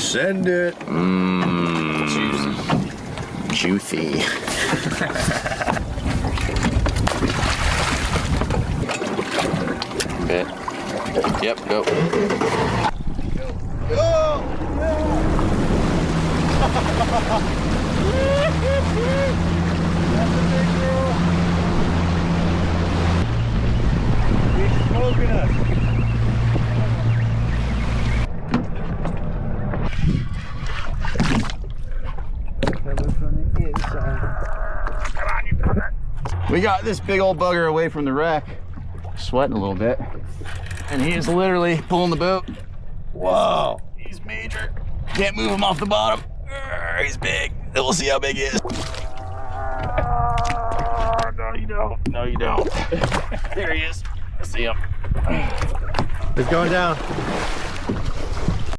Send it. Juicy. Bit. Yep, go. Go! That's a big girl. He's smoking us. We got this big old bugger away from the wreck, sweating a little bit, and he is literally pulling the boat. Whoa, he's major. Can't move him off the bottom. He's big. We'll see how big he is. No, you don't. No, you don't. There he is. I see him. It's going down.